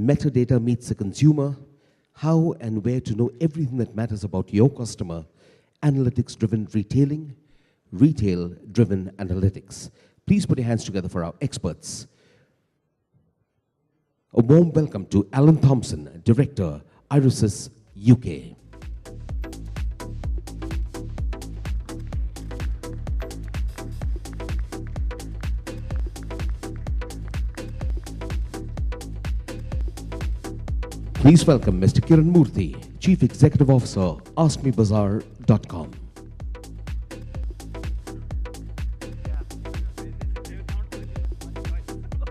metadata meets the consumer, how and where to know everything that matters about your customer, analytics-driven retailing, retail-driven analytics. Please put your hands together for our experts. A warm welcome to Alan Thompson, Director, Irisis UK. Please welcome Mr. Kiran Murthy, Chief Executive Officer, AskMeBazaar.com.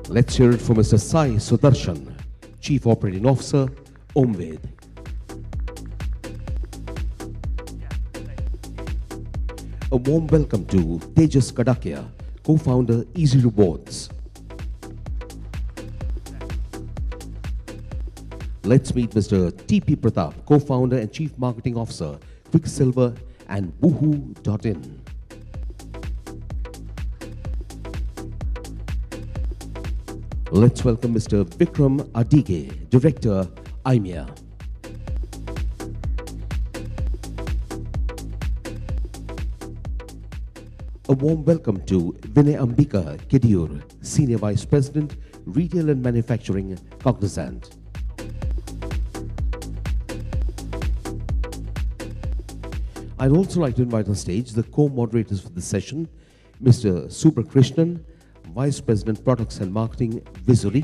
Let's hear it from Mr. Sai Sudarshan, Chief Operating Officer, Omved. A warm welcome to Tejas Kadakia, Co-founder, Easy Rewards. Let's meet Mr. T.P. Pratap, Co-founder and Chief Marketing Officer, Quicksilver and Woohoo.in. Let's welcome Mr. Vikram Adige, Director, IMEA. A warm welcome to Vinay Ambika Kediur, Senior Vice President, Retail and Manufacturing, Cognizant. I'd also like to invite on stage the co-moderators for the session, Mr. Subra Krishnan, Vice President, Products and Marketing, Vizuri.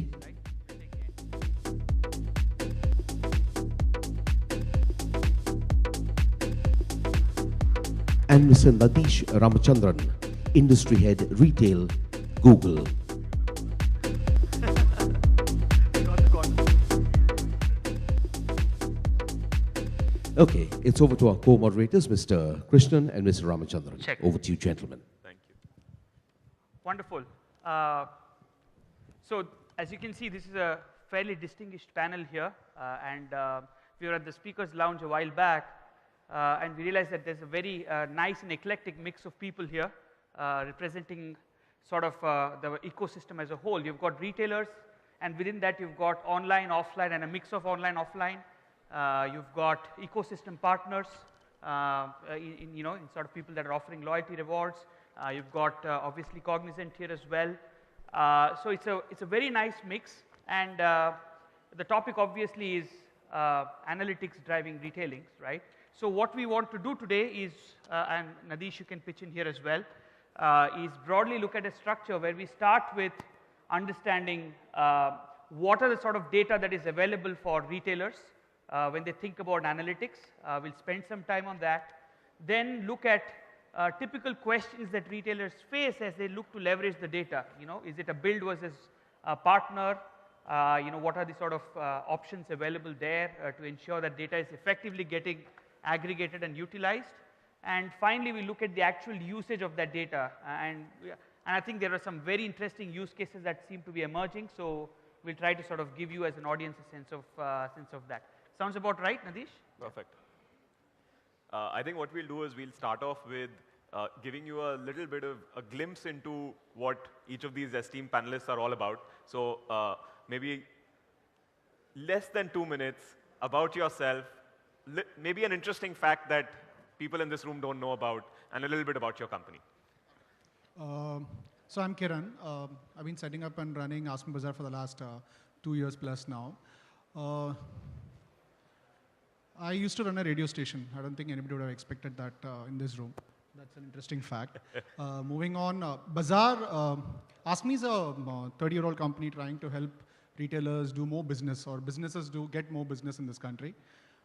And Mr. Nadish Ramachandran, Industry Head, Retail, Google. Okay, it's over to our co-moderators, Mr. Krishnan and Mr. Ramachandran. Check. Over to you, gentlemen. Thank you. Wonderful. So as you can see, this is a fairly distinguished panel here. We were at the speakers lounge a while back, and we realized that there's a very nice and eclectic mix of people here representing sort of the ecosystem as a whole. You've got retailers, and within that you've got online, offline, and a mix of online, offline. You've got ecosystem partners, in sort of people that are offering loyalty rewards. You've got obviously Cognizant here as well. So it's a very nice mix, and the topic obviously is analytics driving retailing, right? So what we want to do today is, and Nadish, you can pitch in here as well, is broadly look at a structure where we start with understanding what are the sort of data that is available for retailers when they think about analytics. We'll spend some time on that. Then look at typical questions that retailers face as they look to leverage the data. Is it a build versus a partner? What are the sort of options available there to ensure that data is effectively getting aggregated and utilized? And finally, we look at the actual usage of that data. And I think there are some very interesting use cases that seem to be emerging. So we'll try to sort of give you as an audience a sense of that. Sounds about right, Nadish? Perfect. I think what we'll do is we'll start off with giving you a little bit of a glimpse into what each of these esteemed panelists are all about. So maybe less than 2 minutes about yourself, maybe an interesting fact that people in this room don't know about, and a little bit about your company. So I'm Kiran. I've been setting up and running AskMeBazaar for the last 2 years plus now. I used to run a radio station. I don't think anybody would have expected that in this room. That's an interesting fact. Moving on, Bazaar, AskMe is a 30-year-old company trying to help retailers do more business, or businesses get more business in this country.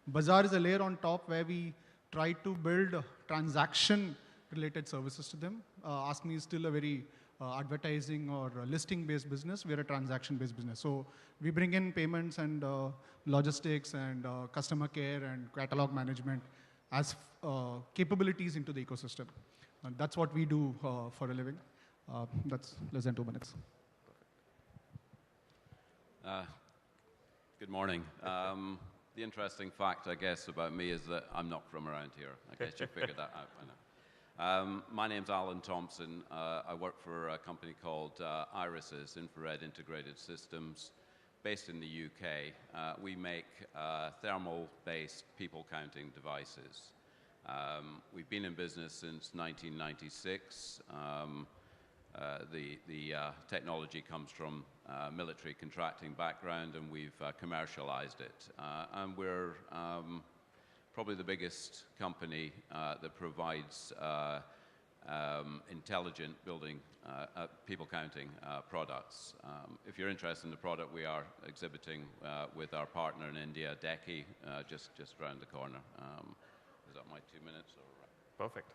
Bazaar is a layer on top where we try to build transaction-related services to them. AskMe is still a very advertising or listing-based business. We're a transaction-based business. So we bring in payments and logistics and customer care and catalog management as capabilities into the ecosystem. And that's what we do for a living. That's less than 2 minutes. Good morning. The interesting fact, I guess, about me is that I'm not from around here. I guess you figured that out by now. My name's Alan Thompson. I work for a company called Irisis, Infrared Integrated Systems, based in the UK. We make thermal-based people counting devices. We've been in business since 1996. The technology comes from military contracting background, and we've commercialized it. And we're probably the biggest company that provides intelligent building, people counting products. If you're interested in the product, we are exhibiting with our partner in India, Deki, just around the corner. Is that my 2 minutes? Or? Perfect.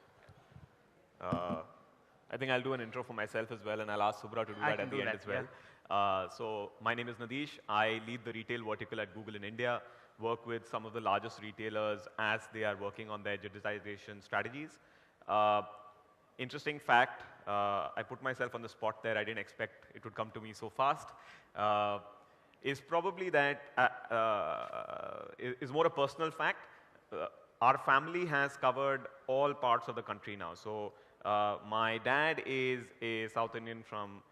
I think I'll do an intro for myself as well, and I'll ask Subra to do that at the end as well. Yeah. So my name is Nadish. I lead the retail vertical at Google in India, work with some of the largest retailers as they are working on their digitization strategies. Interesting fact, I put myself on the spot there. I didn't expect it would come to me so fast. Is probably that, is more a personal fact. Our family has covered all parts of the country now. So my dad is a South Indian from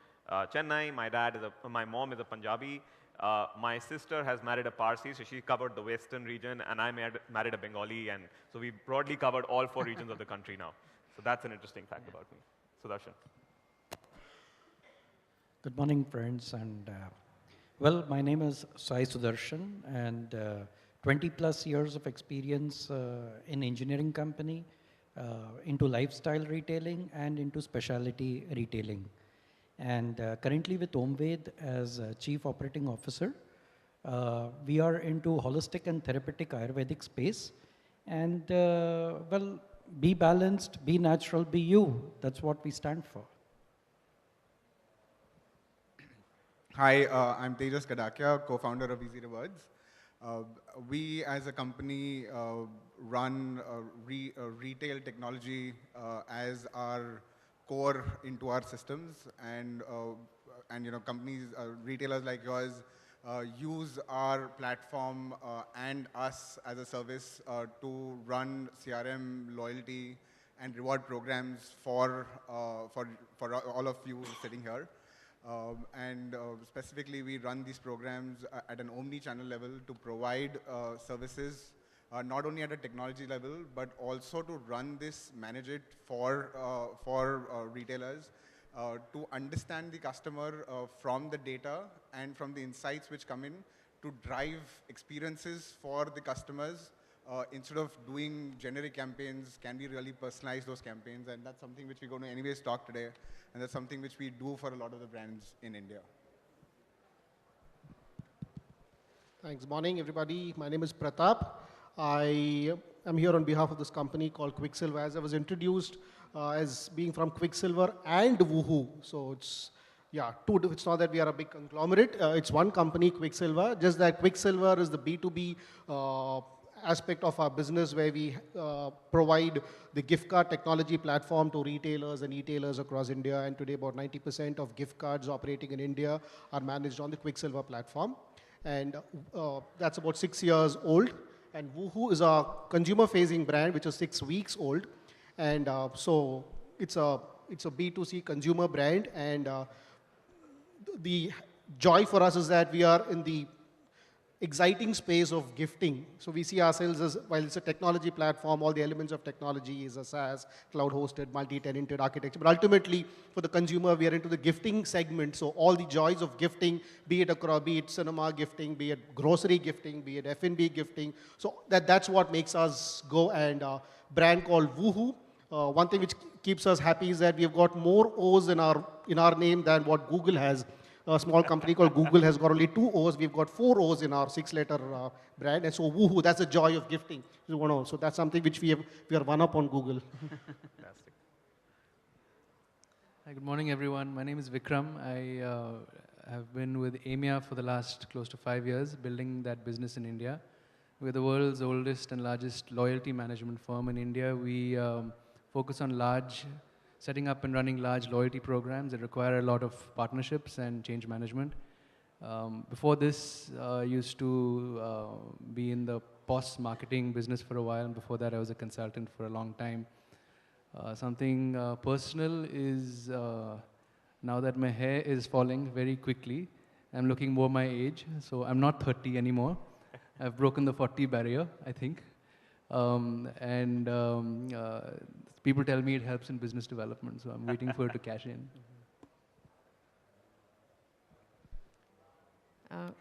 Chennai. My mom is a Punjabi. My sister has married a Parsi, so she covered the western region, and I married a Bengali, and so we broadly covered all 4 regions of the country now. So that's an interesting fact about me. Sudarshan. Good morning, friends. And well, my name is Sai Sudarshan, and 20 plus years of experience in engineering company, into lifestyle retailing and into specialty retailing. And currently with Omved as Chief Operating Officer, we are into holistic and therapeutic Ayurvedic space. And well, be balanced, be natural, be you. That's what we stand for. Hi, I'm Tejas Kadakia, co-founder of Easy Rewards. We as a company run retail technology as our core into our systems, and companies, retailers like yours use our platform and us as a service to run CRM, loyalty, and reward programs for all of you sitting here. Specifically, we run these programs at an omni-channel level to provide services not only at a technology level, but also to run this, manage it for retailers, to understand the customer from the data and from the insights which come in to drive experiences for the customers. Instead of doing generic campaigns, can we really personalize those campaigns? And that's something which we're going to anyways talk today. And that's something which we do for a lot of the brands in India. Thanks. Morning, everybody. My name is Pratap. I am here on behalf of this company called Quicksilver. As I was introduced as being from Quicksilver and Woohoo. So it's, yeah, it's not that we are a big conglomerate. It's one company, Quicksilver. Just that Quicksilver is the B2B aspect of our business, where we provide the gift card technology platform to retailers and e-tailers across India. And today, about 90% of gift cards operating in India are managed on the Quicksilver platform. And that's about 6 years old. And Woohoo is a consumer-facing brand, which is 6 weeks old. And so it's a B2C consumer brand. And the joy for us is that we are in the exciting space of gifting. So we see ourselves as, while it's a technology platform, all the elements of technology is a SaaS, cloud-hosted, multi-tenanted architecture. But ultimately, for the consumer, we are into the gifting segment. So all the joys of gifting, be it cinema gifting, be it grocery gifting, be it F&B gifting. So that's what makes us go. And a brand called Woohoo. One thing which keeps us happy is that we've got more O's in our name than what Google has. A small company called Google has got only 2 O's. We've got 4 O's in our 6-letter brand. And so Woohoo, that's the joy of gifting. So that's something which we are one up on Google. Fantastic. Hi, good morning, everyone. My name is Vikram. I have been with EMEA for the last close to 5 years, building that business in India. We're the world's oldest and largest loyalty management firm in India. We focus on setting up and running large loyalty programs that require a lot of partnerships and change management. Before this, I used to be in the POS marketing business for a while, and before that I was a consultant for a long time. Something personal is, now that my hair is falling very quickly, I'm looking more my age, so I'm not 30 anymore. I've broken the 40 barrier, I think. People tell me it helps in business development, so I'm waiting for it to cash in.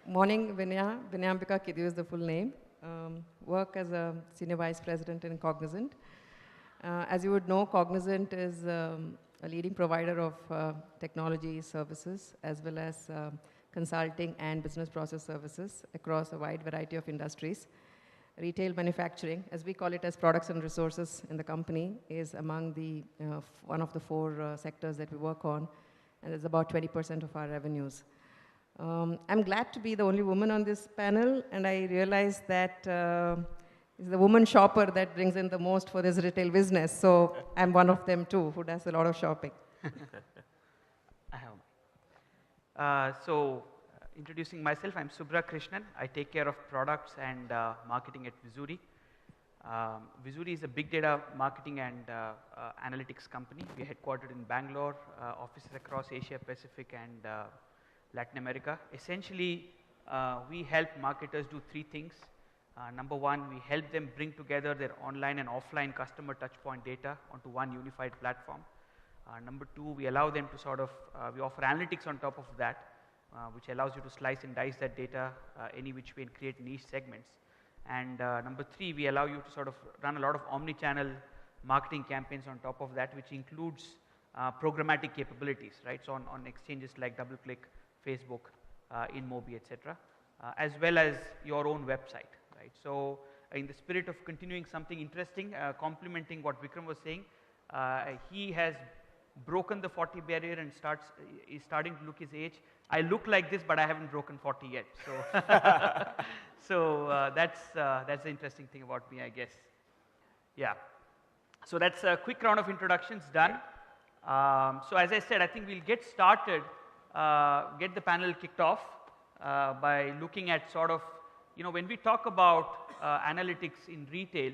Morning, Vinaya. Vinayambika Kidyu is the full name. Work as a Senior Vice President in Cognizant. As you would know, Cognizant is a leading provider of technology services as well as consulting and business process services across a wide variety of industries. Retail manufacturing, as we call it as products and resources in the company, is among the one of the four sectors that we work on, and it's about 20% of our revenues. I'm glad to be the only woman on this panel, and I realize that it's the woman shopper that brings in the most for this retail business. So I'm one of them too, who does a lot of shopping. Introducing myself, I'm Subra Krishnan. I take care of products and marketing at Vizuri. Vizuri is a big data marketing and analytics company. We're headquartered in Bangalore, offices across Asia Pacific and Latin America. Essentially, we help marketers do three things. Number one, we help them bring together their online and offline customer touchpoint data onto one unified platform. Number two, we allow them to we offer analytics on top of that, which allows you to slice and dice that data any which way and create niche segments. And number three, we allow you to run a lot of omni-channel marketing campaigns on top of that, which includes programmatic capabilities, right? So on exchanges like DoubleClick, Facebook, InMobi, etc., as well as your own website, right? So in the spirit of continuing something interesting, complementing what Vikram was saying, he has broken the 40 barrier and is starting to look his age. I look like this, but I haven't broken 40 yet. So, that's the interesting thing about me, I guess. Yeah. So that's a quick round of introductions done. So as I said, I think we'll get started, get the panel kicked off by looking at when we talk about analytics in retail,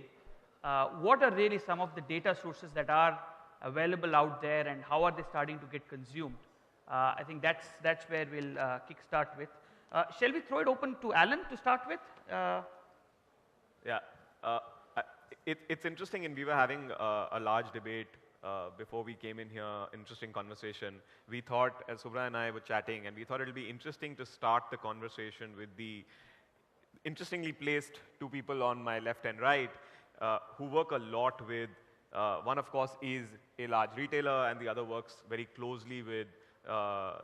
what are really some of the data sources that are available out there and how are they starting to get consumed? I think that's where we'll kickstart with. Shall we throw it open to Alan to start with? Yeah. It's interesting, and we were having a large debate before we came in here, interesting conversation. We thought, as Subra and I were chatting, and we thought it would be interesting to start the conversation with the interestingly placed two people on my left and right who work a lot with, one of course is a large retailer and the other works very closely with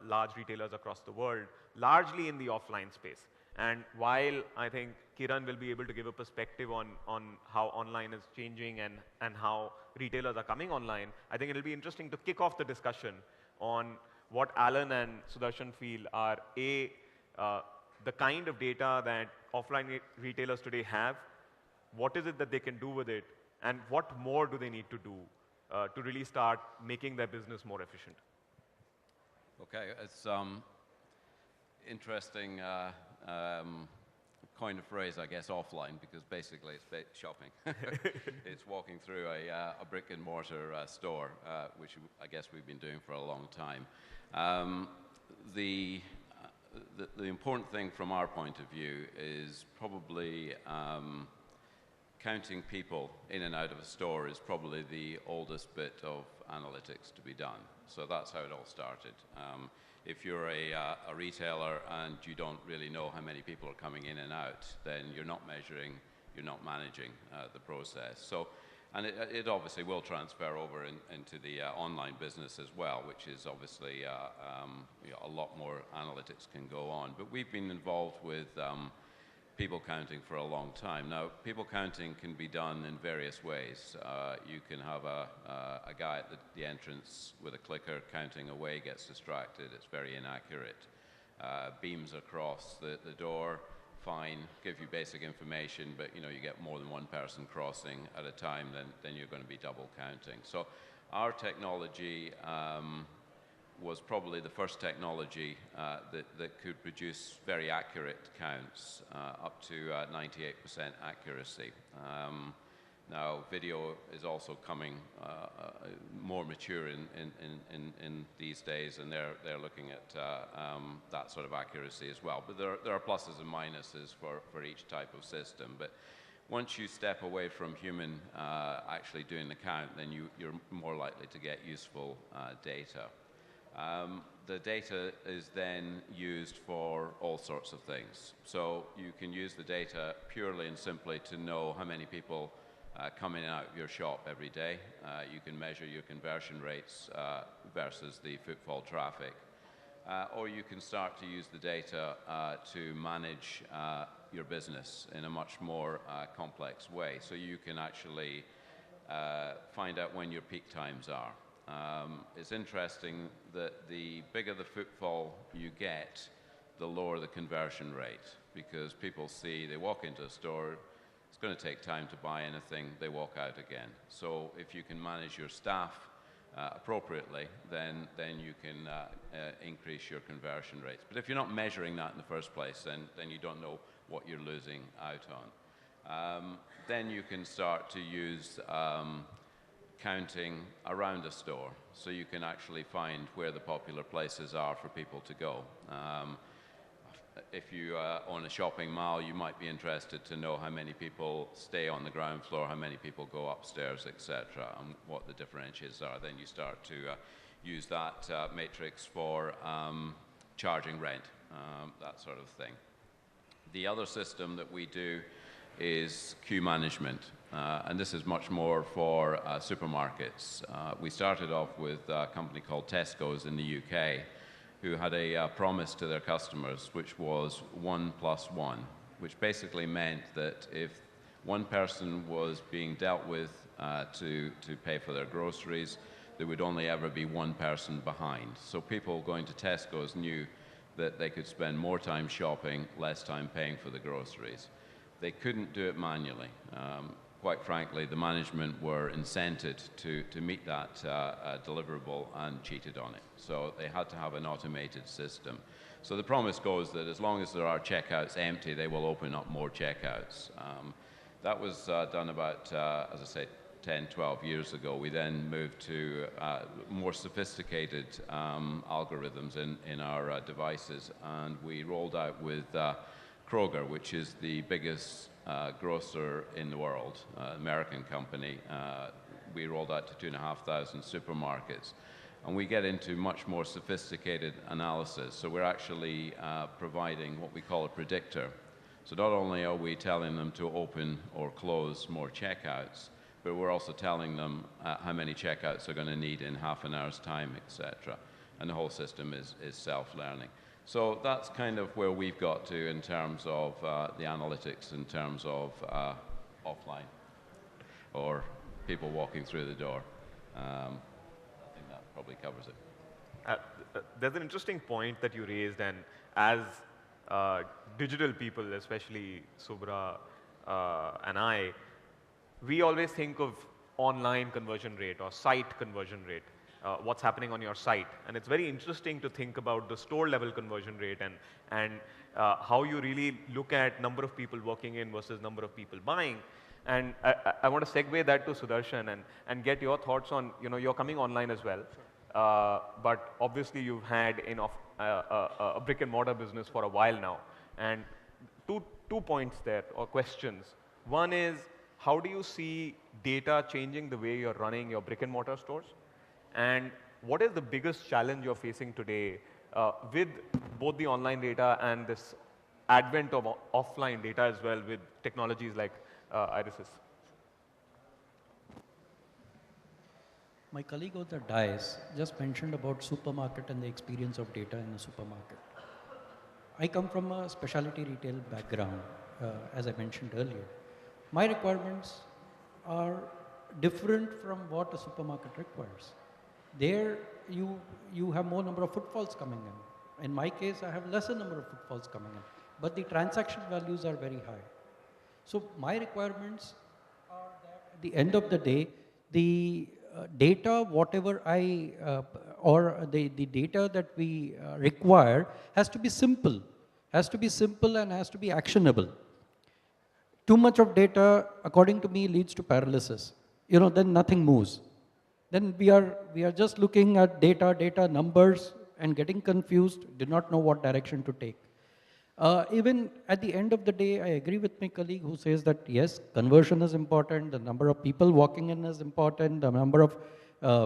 large retailers across the world, largely in the offline space. And while I think Kiran will be able to give a perspective on how online is changing and how retailers are coming online, I think it'll be interesting to kick off the discussion on what Alan and Sudarshan feel are the kind of data that offline retailers today have, what is it that they can do with it, and what more do they need to do to really start making their business more efficient. Okay, it's interesting coin of phrase, I guess, offline, because basically it's shopping. It's walking through a brick and mortar store, which I guess we've been doing for a long time. The important thing from our point of view is probably counting people in and out of a store is probably the oldest bit of analytics to be done. So that's how it all started. If you're a retailer and you don't really know how many people are coming in and out, then you're not measuring, you're not managing the process. So, and it obviously will transfer over into the online business as well, which is obviously a lot more analytics can go on. But we've been involved with people counting for a long time. Now, people counting can be done in various ways. You can have a guy at the entrance with a clicker counting away, gets distracted, it's very inaccurate. Beams across the door, fine, give you basic information, but you get more than one person crossing at a time, then you're going to be double counting. So our technology was probably the first technology that could produce very accurate counts, up to 98% accuracy. Now, video is also coming more mature in these days, and they're looking at that sort of accuracy as well. But there are pluses and minuses for each type of system. But once you step away from human actually doing the count, then you're more likely to get useful data. The data is then used for all sorts of things. So you can use the data purely and simply to know how many people come in and out of your shop every day. You can measure your conversion rates versus the footfall traffic. Or you can start to use the data to manage your business in a much more complex way. So you can actually find out when your peak times are. It's interesting that the bigger the footfall you get, the lower the conversion rate, because people see, they walk into a store, it's going to take time to buy anything, they walk out again. So if you can manage your staff appropriately, then you can increase your conversion rates. But if you're not measuring that in the first place, then you don't know what you're losing out on. Then you can start to use counting around a store, so you can actually find where the popular places are for people to go. If you own a shopping mall, you might be interested to know how many people stay on the ground floor, how many people go upstairs, etc., and what the differentials are. Then you start to use that matrix for charging rent, that sort of thing. The other system that we do is queue management, and this is much more for supermarkets. We started off with a company called Tesco's in the UK, who had a promise to their customers, which was 1 + 1, which basically meant that if one person was being dealt with to pay for their groceries, there would only ever be one person behind. So people going to Tesco's knew that they could spend more time shopping, less time paying for the groceries. They couldn't do it manually. Quite frankly, the management were incented to meet that deliverable and cheated on it. So they had to have an automated system. So the promise goes that as long as there are checkouts empty, they will open up more checkouts. That was done about, as I say, 10, 12 years ago. We then moved to more sophisticated algorithms in our devices, and we rolled out with Kroger, which is the biggest grocer in the world, American company. We rolled out to 2,500 supermarkets. And we get into much more sophisticated analysis. So we're actually providing what we call a predictor. So not only are we telling them to open or close more checkouts, but we're also telling them how many checkouts they're going to need in half an hour's time, etc. And the whole system is self-learning. So that's kind of where we've got to in terms of the analytics, in terms of offline, or people walking through the door. I think that probably covers it. There's an interesting point that you raised, and as digital people, especially Subra and I, we always think of online conversion rate or site conversion rate. What's happening on your site. And it's very interesting to think about the store level conversion rate and how you really look at number of people walking in versus number of people buying. And I want to segue that to Sudarshan and get your thoughts on, you're coming online as well, but obviously you've had a brick and mortar business for a while now. And two points there, or questions. One is, how do you see data changing the way you're running your brick and mortar stores? And what is the biggest challenge you're facing today with both the online data and this advent of offline data as well, with technologies like Irisys? My colleague on the dais just mentioned about supermarket and the experience of data in the supermarket. I come from a specialty retail background, as I mentioned earlier. My requirements are different from what a supermarket requires. There, you have more number of footfalls coming in. In my case, I have lesser number of footfalls coming in, but the transaction values are very high. So my requirements are that at the end of the day, the data, whatever or the data that we require has to be simple and has to be actionable. Too much of data, according to me, leads to paralysis. Then nothing moves. Then we are just looking at data, numbers, and getting confused, do not know what direction to take. Even at the end of the day, I agree with my colleague who says that yes, conversion is important, the number of people walking in is important, the number of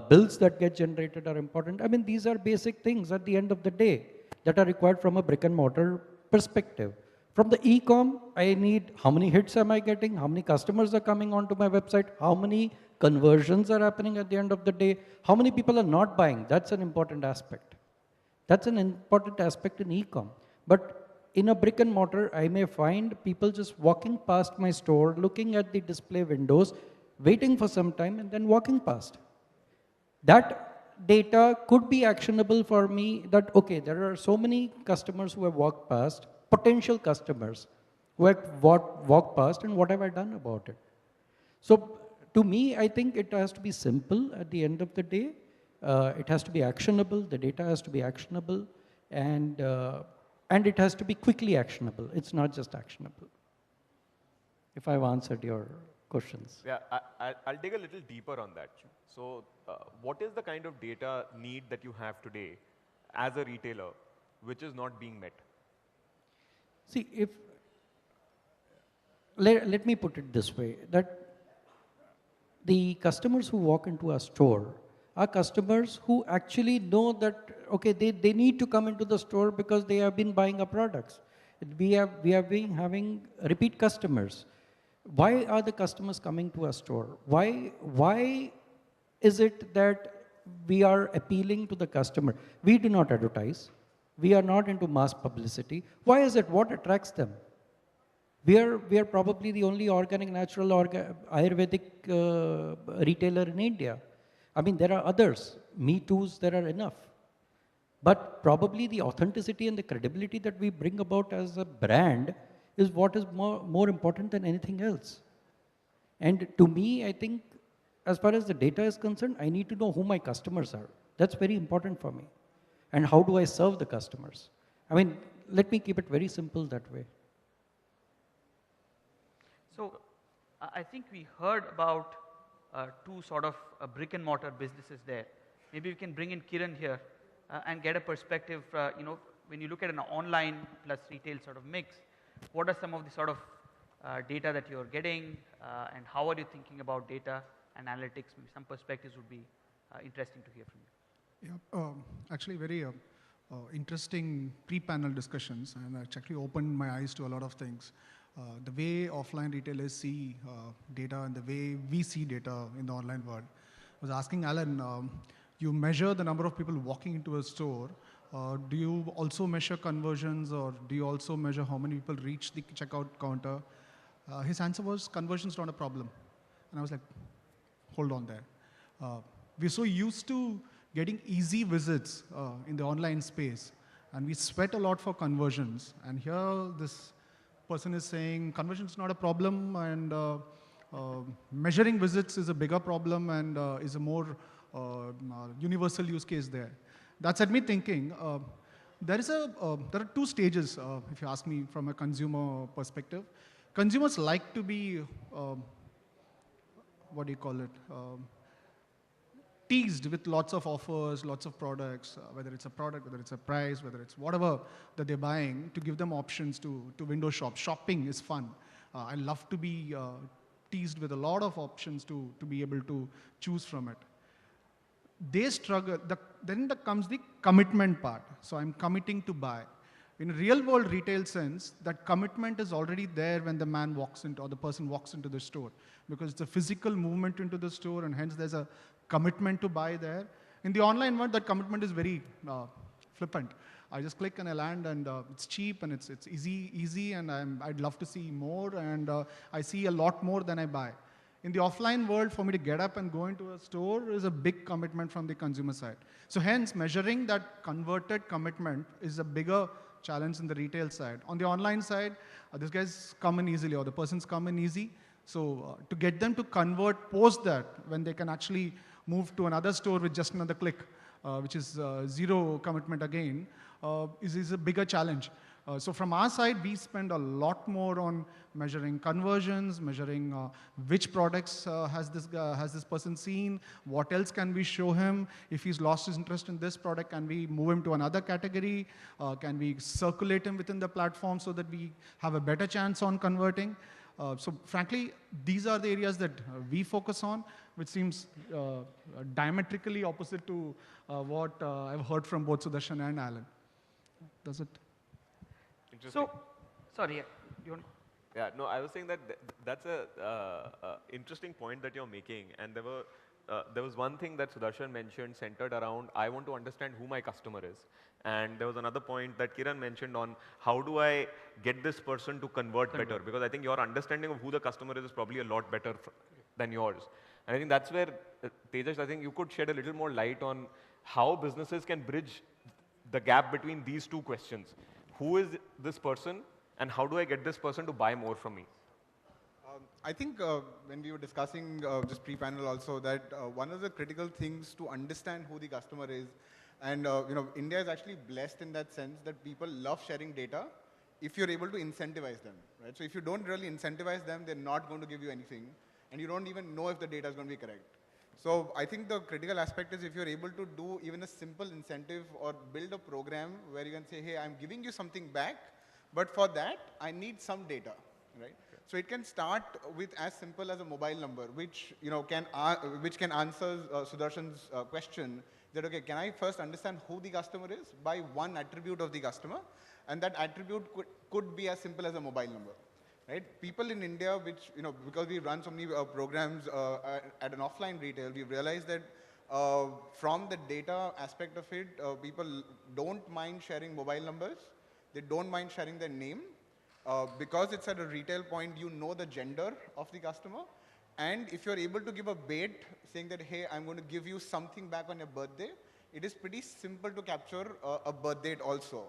bills that get generated are important. I mean, these are basic things at the end of the day that are required from a brick and mortar perspective. From the e-com, I need how many hits am I getting, how many customers are coming onto my website, how many conversions are happening at the end of the day, how many people are not buying. That's an important aspect. That's an important aspect in e-com. But in a brick and mortar, I may find people just walking past my store, looking at the display windows, waiting for some time, and then walking past. That data could be actionable for me that, okay, there are so many customers who have walked past, potential customers who have walked past, and what have I done about it? So to me, I think it has to be simple at the end of the day. It has to be actionable, the data has to be actionable, and it has to be quickly actionable. It's not just actionable. If I've answered your questions. Yeah, I'll dig a little deeper on that. So what is the kind of data need that you have today as a retailer which is not being met? See, let me put it this way, that the customers who walk into a store are customers who actually know that, okay, they need to come into the store because they have been buying our products. We have been having repeat customers. Why are the customers coming to a store? Why is it that we are appealing to the customer? We do not advertise. We are not into mass publicity. Why is it? What attracts them? We are probably the only organic, natural, Ayurvedic retailer in India. I mean, there are others. Me Too's, there are enough. But probably the authenticity and the credibility that we bring about as a brand is what is more important than anything else. And to me, I think, as far as the data is concerned, I need to know who my customers are. That's very important for me. And how do I serve the customers? I mean, let me keep it very simple that way. So I think we heard about two sort of brick and mortar businesses there. Maybe we can bring in Kiran here and get a perspective, when you look at an online plus retail sort of mix, what are some of the sort of data that you're getting and how are you thinking about data and analytics? Maybe some perspectives would be interesting to hear from you. Yeah, actually very interesting pre-panel discussions, and it actually opened my eyes to a lot of things. The way offline retailers see data and the way we see data in the online world. I was asking Alan, you measure the number of people walking into a store. Do you also measure conversions, or do you also measure how many people reach the checkout counter? His answer was, conversion's not a problem. And I was like, hold on there. We're so used to getting easy visits in the online space, and we sweat a lot for conversions. And here this person is saying conversion is not a problem, and measuring visits is a bigger problem and is a more universal use case there. That set me thinking. There are two stages, if you ask me from a consumer perspective. Consumers like to be, what do you call it, teased with lots of offers, lots of products, whether it's a product, whether it's a price, whether it's whatever that they're buying, to give them options to window shop. Shopping is fun. I love to be teased with a lot of options to be able to choose from it. They struggle. Then comes the commitment part. So I'm committing to buy. In a real world retail sense, that commitment is already there when the man walks into, or the person walks into the store, because it's a physical movement into the store, and hence there's a commitment to buy there. In the online world, that commitment is very flippant. I just click and I land, and it's cheap and it's easy, and I'd love to see more, and I see a lot more than I buy. In the offline world, for me to get up and go into a store is a big commitment from the consumer side. So hence, measuring that converted commitment is a bigger challenge in the retail side. On the online side, this guy's come in easily, or the person's come in easy. So to get them to convert post that, when they can actually move to another store with just another click, which is zero commitment again, is a bigger challenge. So from our side, we spend a lot more on measuring conversions, measuring which products has this person seen, what else can we show him. If he's lost his interest in this product, can we move him to another category? Can we circulate him within the platform so that we have a better chance on converting? So frankly, these are the areas that we focus on, which seems diametrically opposite to what I've heard from both Sudarshan and Alan. Does it? So, sorry, you want? Yeah, no, I was saying that that's a interesting point that you're making, and there was one thing that Sudarshan mentioned centered around, I want to understand who my customer is. And there was another point that Kiran mentioned on how do I get this person to convert better, because I think your understanding of who the customer is probably a lot better than yours. And I think that's where, Tejas, I think you could shed a little more light on how businesses can bridge the gap between these two questions. Who is this person, and how do I get this person to buy more from me? I think when we were discussing just pre-panel also that one of the critical things to understand who the customer is, and India is actually blessed in that sense that people love sharing data if you're able to incentivize them, right? So if you don't really incentivize them, they're not going to give you anything, and you don't even know if the data is going to be correct. So I think the critical aspect is if you're able to do even a simple incentive or build a program where you can say, hey, I'm giving you something back, but for that, I need some data, right? Okay. So it can start with as simple as a mobile number, which can answer Sudarshan's question that, okay, can I first understand who the customer is by one attribute of the customer, and that attribute could be as simple as a mobile number. Right? People in India, which, because we run so many programs at an offline retail, we've realized that from the data aspect of it, people don't mind sharing mobile numbers. They don't mind sharing their name. Because it's at a retail point, you know the gender of the customer. And if you're able to give a bait saying that, hey, I'm going to give you something back on your birthday, it is pretty simple to capture a birth date also.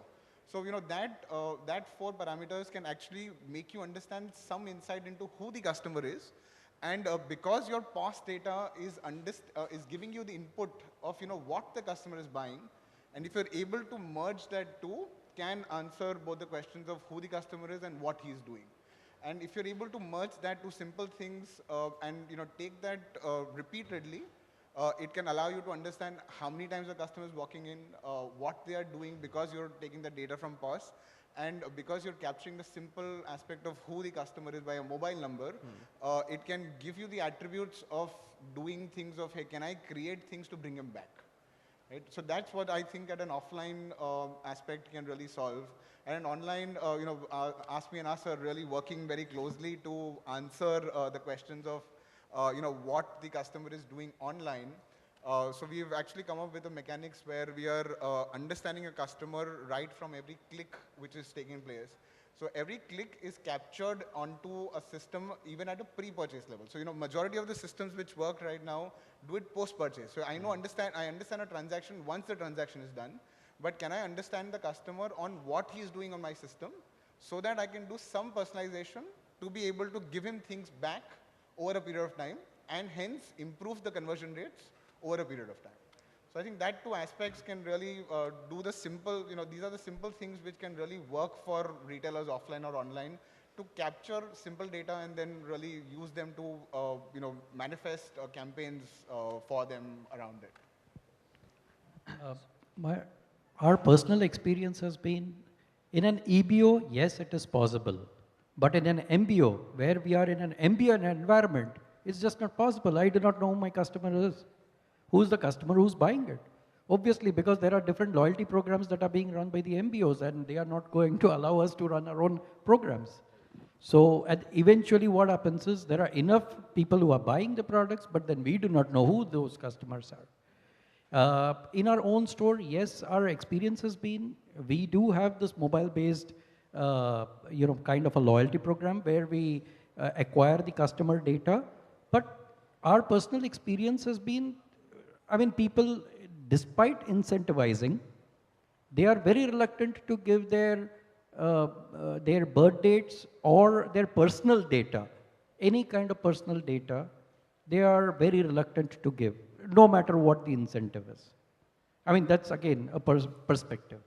So, that 4 parameters can actually make you understand some insight into who the customer is. And because your POS data is giving you the input of, what the customer is buying, and if you're able to merge that two, can answer both the questions of who the customer is and what he's doing. And if you're able to merge that to simple things and, take that repeatedly, it can allow you to understand how many times the customer is walking in, what they are doing because you're taking the data from POS, and because you're capturing the simple aspect of who the customer is by a mobile number, it can give you the attributes of doing things of, hey, can I create things to bring him back? Right? So that's what I think at an offline aspect can really solve. And online, Ask Me and Us are really working very closely to answer the questions of what the customer is doing online. So we've actually come up with a mechanics where we are understanding a customer right from every click which is taking place. So every click is captured onto a system even at a pre-purchase level. So majority of the systems which work right now do it post-purchase. So I understand a transaction once the transaction is done, but can I understand the customer on what he's doing on my system so that I can do some personalization to be able to give him things back over a period of time, and hence improve the conversion rates over a period of time. So I think that two aspects can really do the simple, these are the simple things which can really work for retailers offline or online to capture simple data and then really use them to, manifest campaigns for them around it. Our personal experience has been, in an EBO, yes, it is possible. But in an MBO, where we are in an MBO environment, it's just not possible. I do not know who my customer is. Who's the customer who's buying it? Obviously, because there are different loyalty programs that are being run by the MBOs, and they are not going to allow us to run our own programs. So eventually what happens is there are enough people who are buying the products, but then we do not know who those customers are. In our own store, yes, our experience has been, we do have this mobile-based kind of a loyalty program where we acquire the customer data. But our personal experience has been, people, despite incentivizing, they are very reluctant to give their birth dates or their personal data, any kind of personal data, they are very reluctant to give, no matter what the incentive is. That's again a perspective.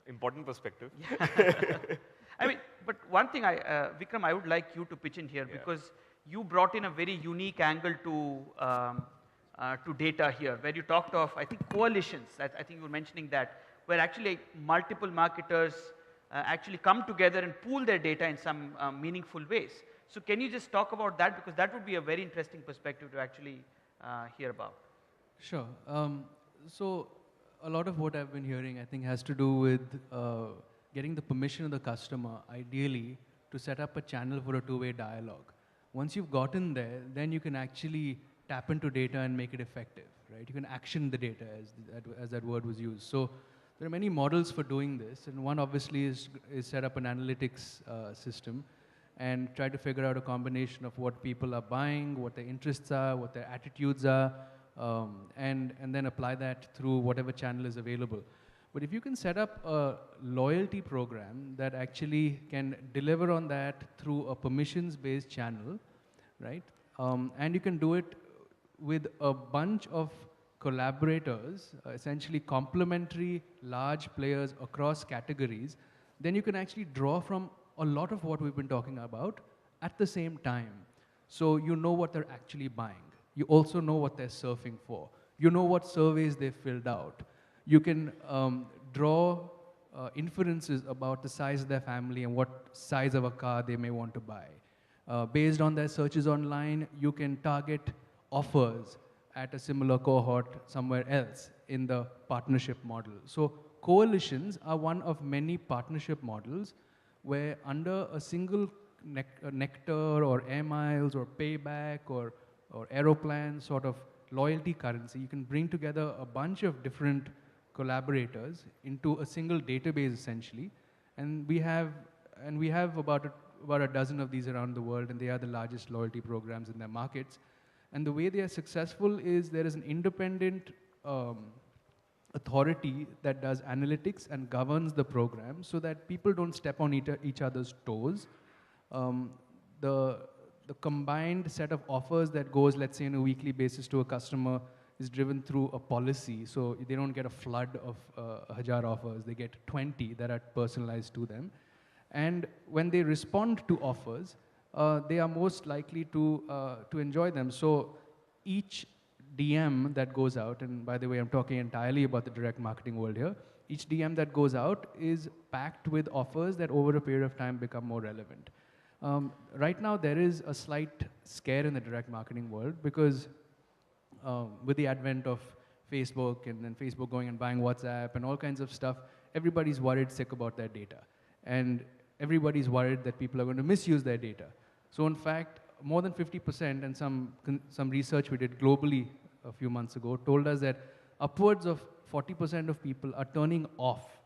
important perspective. I mean, but one thing, Vikram, I would like you to pitch in here because you brought in a very unique angle to data here, where you talked of, I think, coalitions. I think you were mentioning that, where actually multiple marketers actually come together and pool their data in some meaningful ways. So can you just talk about that, because that would be a very interesting perspective to actually hear about. Sure. So a lot of what I've been hearing, I think, has to do with getting the permission of the customer, ideally, to set up a channel for a two-way dialogue. Once you've gotten there, then you can actually tap into data and make it effective, right? You can action the data, as that word was used. So there are many models for doing this, and one obviously is set up an analytics system and try to figure out a combination of what people are buying, what their interests are, what their attitudes are, and then apply that through whatever channel is available. But if you can set up a loyalty program that actually can deliver on that through a permissions-based channel, right? And you can do it with a bunch of collaborators, essentially complementary large players across categories, then you can actually draw from a lot of what we've been talking about at the same time. So you know what they're actually buying. You also know what they're surfing for. You know what surveys they filled out. You can draw inferences about the size of their family and what size of a car they may want to buy. Based on their searches online, you can target offers at a similar cohort somewhere else in the partnership model. So coalitions are one of many partnership models where under a single Nectar or Air Miles or Payback or Aeroplan sort of loyalty currency, you can bring together a bunch of different collaborators into a single database essentially. And we have about a dozen of these around the world, and they are the largest loyalty programs in their markets. And the way they are successful is there is an independent authority that does analytics and governs the program so that people don't step on each other's toes. The combined set of offers that goes, let's say, on a weekly basis to a customer is driven through a policy. So they don't get a flood of 1,000 offers. They get 20 that are personalized to them. And when they respond to offers, they are most likely to enjoy them. So each DM that goes out, and by the way, I'm talking entirely about the direct marketing world here, each DM that goes out is packed with offers that over a period of time become more relevant. Right now, there is a slight scare in the direct marketing world because with the advent of Facebook and then Facebook going and buying WhatsApp and all kinds of stuff, everybody's worried sick about their data. And everybody's worried that people are going to misuse their data. So in fact, more than 50%, and some research we did globally a few months ago told us that upwards of 40% of people are turning off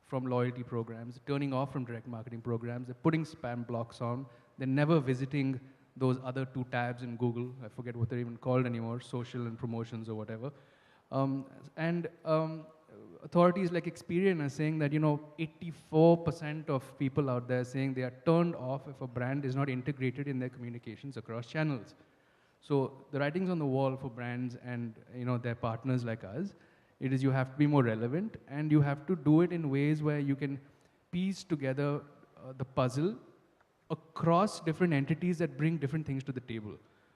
from loyalty programs, turning off from direct marketing programs. They're putting spam blocks on. They're never visiting those other two tabs in Google. I forget what they're even called anymore, social and promotions or whatever. Authorities like Experian are saying that 84% of people out there saying they are turned off if a brand is not integrated in their communications across channels. So the writing's on the wall for brands and their partners like us. It is you have to be more relevant, and you have to do it in ways where you can piece together the puzzle across different entities that bring different things to the table.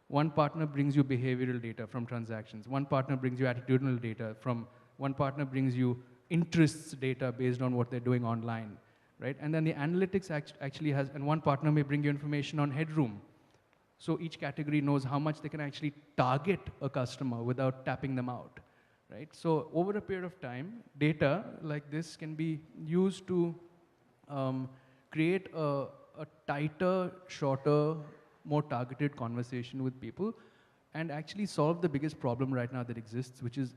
One partner brings you behavioral data from transactions. One partner brings you attitudinal data from. One partner brings you interests data based on what they're doing online, right? And then the analytics actually has, and one partner may bring you information on headroom. So each category knows how much they can actually target a customer without tapping them out, right? So over a period of time, data like this can be used to create a tighter, shorter, more targeted conversation with people and actually solve the biggest problem right now that exists, which is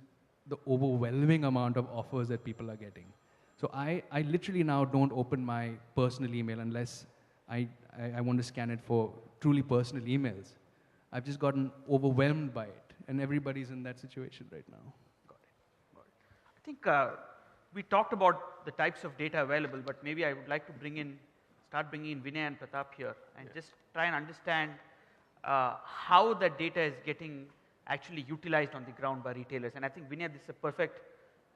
the overwhelming amount of offers that people are getting. So I literally now don't open my personal email unless I want to scan it for truly personal emails. I've just gotten overwhelmed by it, and everybody's in that situation right now. Got it. I think we talked about the types of data available, but maybe I would like to start bringing in Vinay and Pratap here and just try and understand how that data is getting actually utilized on the ground by retailers. And I think, Vinay, this is a perfect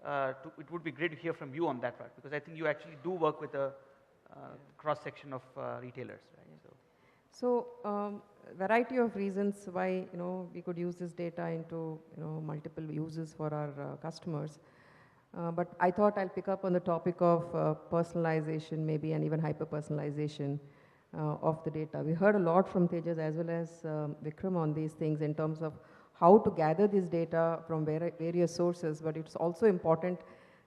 it would be great to hear from you on that part, because I think you actually do work with a cross section of retailers, right? So, variety of reasons why we could use this data into multiple uses for our customers. But I thought I'll pick up on the topic of personalization, maybe, and even hyper-personalization of the data. We heard a lot from Tejas as well as Vikram on these things in terms of how to gather this data from various sources, but it's also important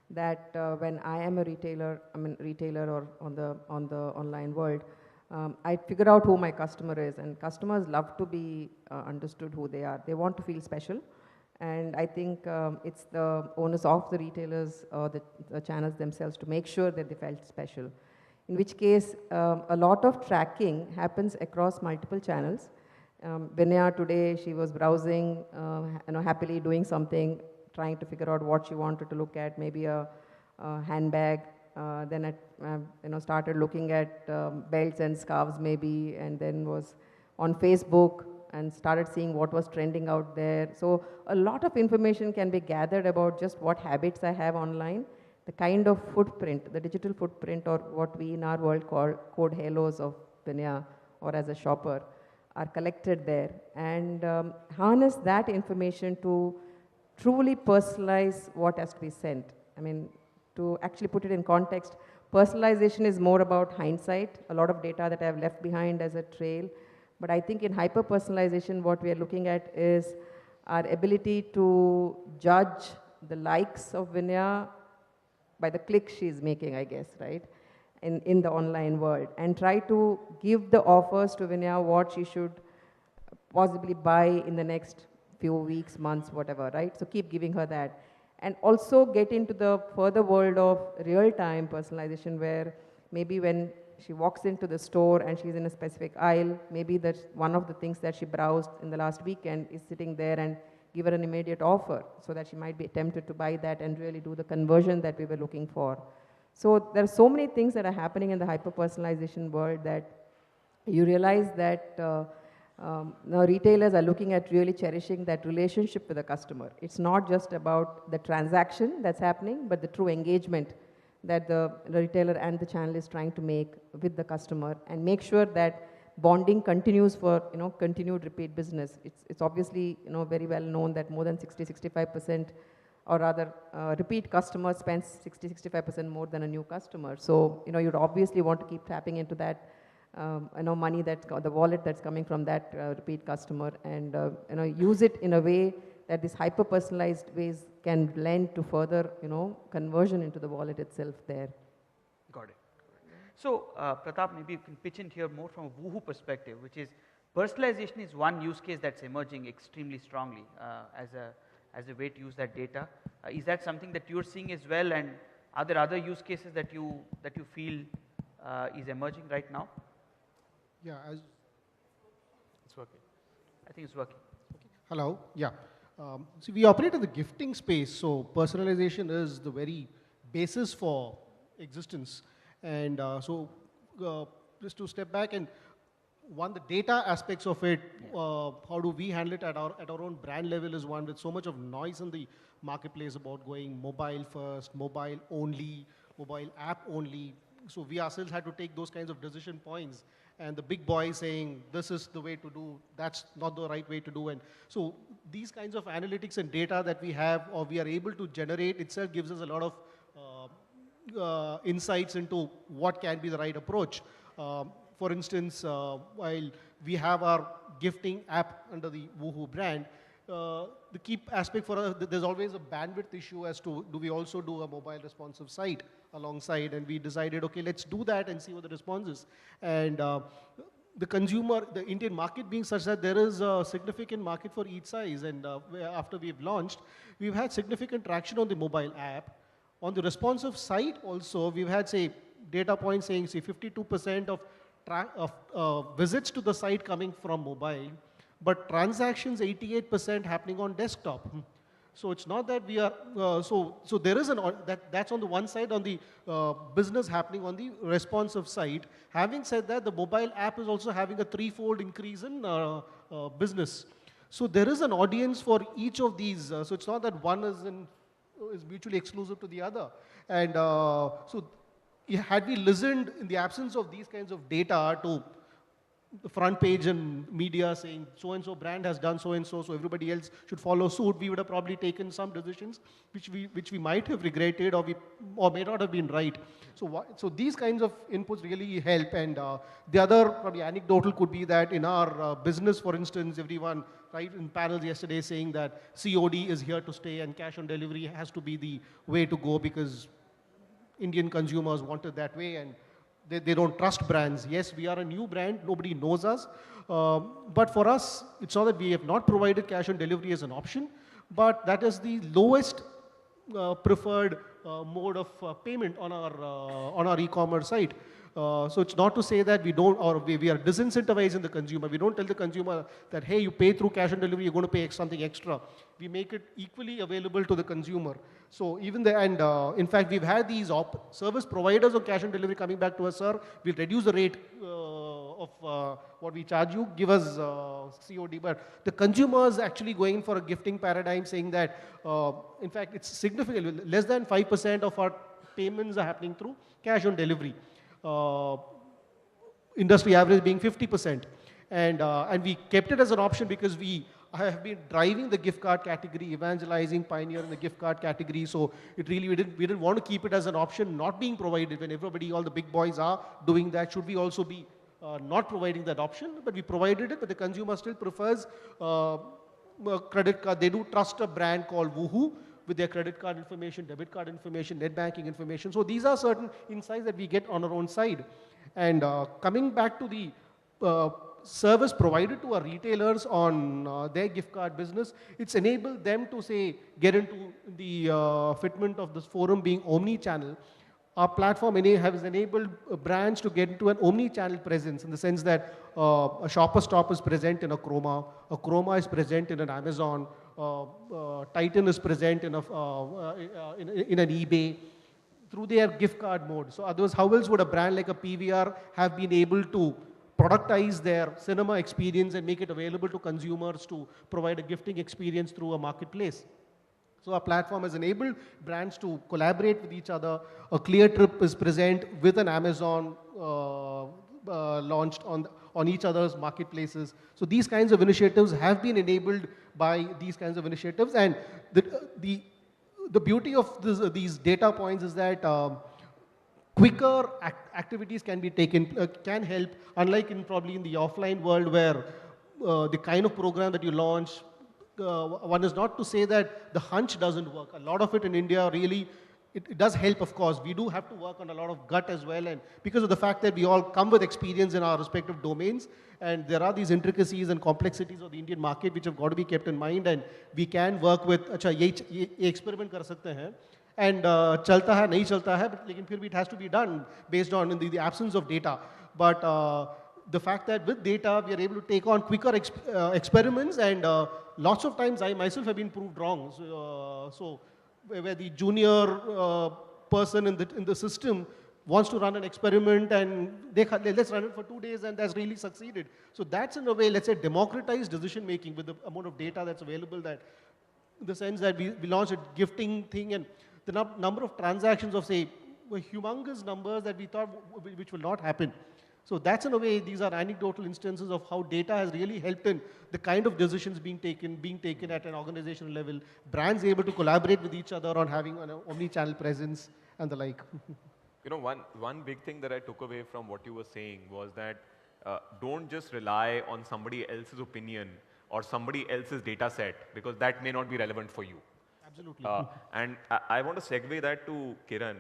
that when I am a retailer, or on the online world, I figure out who my customer is, and customers love to be understood who they are. They want to feel special, and I think it's the onus of the retailers or the channels themselves to make sure that they felt special. In which case, a lot of tracking happens across multiple channels. Vinaya today, she was browsing, happily doing something, trying to figure out what she wanted to look at, maybe a handbag. Then I started looking at belts and scarves maybe, and then was on Facebook and started seeing what was trending out there. So a lot of information can be gathered about just what habits I have online, the kind of footprint, the digital footprint, or what we in our world call code halos of Vinaya or as a shopper, are collected there, and harness that information to truly personalize what has to be sent. I mean, to actually put it in context, personalization is more about hindsight, a lot of data that I have left behind as a trail. But I think in hyper-personalization, what we are looking at is our ability to judge the likes of Vinaya by the click she's making, I guess, right, in the online world, and try to give the offers to Vinaya what she should possibly buy in the next few weeks, months, whatever, right? So keep giving her that. And also get into the further world of real-time personalization, where maybe when she walks into the store and she's in a specific aisle, maybe that's one of the things that she browsed in the last weekend is sitting there, and give her an immediate offer so that she might be tempted to buy that and really do the conversion that we were looking for. So there are so many things that are happening in the hyper-personalization world that you realize that now retailers are looking at really cherishing that relationship with the customer. It's not just about the transaction that's happening, but the true engagement that the retailer and the channel is trying to make with the customer, and make sure that bonding continues for continued repeat business. It's obviously very well known that more than 60-65%, or rather repeat customers spends 60-65% more than a new customer. So you'd obviously want to keep tapping into that money, the wallet that's coming from that repeat customer, and use it in a way that these hyper-personalized ways can lend to further conversion into the wallet itself there. Got it. So Pratap, maybe you can pitch in here more from a Woohoo perspective, which is personalization is one use case that's emerging extremely strongly as a way to use that data. Is that something that you're seeing as well, and are there other use cases that you feel is emerging right now? Yeah, it's working. I think it's working. Okay. Hello. Yeah. So we operate in the gifting space, so personalization is the very basis for existence. And just to step back, and the data aspects of it, how do we handle it at our own brand level is one, with so much of noise in the marketplace about going mobile first, mobile only, mobile app only. So we ourselves had to take those kinds of decision points, and the big boys saying this is the way to do, that's not the right way to do. And so these kinds of analytics and data that we have, or we are able to generate itself, gives us a lot of insights into what can be the right approach. For instance, while we have our gifting app under the Woohoo brand, the key aspect for us, there's always a bandwidth issue as to do we also do a mobile responsive site alongside, and we decided, okay, let's do that and see what the response is. And the consumer, the Indian market being such that there is a significant market for each size, and after we've launched, we've had significant traction on the mobile app. On the responsive site also, we've had, say, data points saying, say, 52% of visits to the site coming from mobile, but transactions 88% happening on desktop. So it's not that we are, so there is that's on the one side, on the business happening on the responsive side. Having said that, the mobile app is also having a threefold increase in business. So there is an audience for each of these. So it's not that one is in is mutually exclusive to the other. And so had we listened in the absence of these kinds of data to the front page and media saying so-and-so brand has done so-and-so, so everybody else should follow suit, we would have probably taken some decisions which we might have regretted or may not have been right. So these kinds of inputs really help. And the other probably anecdotal could be that in our business, for instance, everyone right in panels yesterday saying that COD is here to stay and cash on delivery has to be the way to go because Indian consumers want it that way, and they don't trust brands. Yes, we are a new brand, nobody knows us. But for us, it's not that we have not provided cash on delivery as an option, but that is the lowest preferred mode of payment on our e-commerce site. So it's not to say that we don't, or we are disincentivizing the consumer. We don't tell the consumer that, hey, you pay through cash on delivery, you're going to pay something extra. We make it equally available to the consumer. So even in fact, we've had these service providers of cash on delivery coming back to us, sir, we'll reduce the rate of what we charge you, give us COD. But the consumers actually going for a gifting paradigm saying that, in fact, it's significant, less than 5% of our payments are happening through cash on delivery. Industry average being 50%. And we kept it as an option because I have been driving the gift card category, evangelizing, pioneering the gift card category. So it really, we didn't want to keep it as an option not being provided when everybody, all the big boys are doing that. Should we also be not providing that option? But we provided it, but the consumer still prefers credit card. They do trust a brand called Woohoo with their credit card information, debit card information, net banking information. So these are certain insights that we get on our own side. And coming back to the service provided to our retailers on their gift card business, it's enabled them to say, get into the fitment of this forum being omni-channel. Our platform has enabled brands to get into an omni-channel presence in the sense that a Shopper Stop is present in a Croma is present in an Amazon, Titan is present in an eBay through their gift card mode. So otherwise, how else would a brand like a PVR have been able to productize their cinema experience and make it available to consumers to provide a gifting experience through a marketplace? So our platform has enabled brands to collaborate with each other. A Cleartrip is present with an Amazon launched on each other's marketplaces. So these kinds of initiatives have been enabled by these kinds of initiatives. And the beauty of these data points is that quicker activities can be taken, can help, unlike probably in the offline world where the kind of program that you launch, one is not to say that the hunch doesn't work. A lot of it in India really, it does help, of course. We do have to work on a lot of gut as well, and because of the fact that we all come with experience in our respective domains, and there are these intricacies and complexities of the Indian market which have got to be kept in mind, and we can work with, अच्छा ये experiment कर सकते हैं, and चलता है नहीं चलता है, but लेकिन फिर भी it has to be done based on the absence of data. But the fact that with data we are able to take on quicker experiments, and lots of times I myself have been proved wrong. So where the junior person in the system wants to run an experiment and let's run it for 2 days and that's really succeeded. So that's in a way, let's say, democratized decision making with the amount of data that's available, that in the sense that we launched a gifting thing, and the number of transactions of, say, were humongous numbers that we thought which will not happen. So that's in a way, these are anecdotal instances of how data has really helped in the kind of decisions being taken at an organizational level, brands able to collaborate with each other on having an omni-channel presence and the like. You know, one big thing that I took away from what you were saying was that don't just rely on somebody else's opinion or somebody else's data set, because that may not be relevant for you. Absolutely. And I want to segue that to Kiran.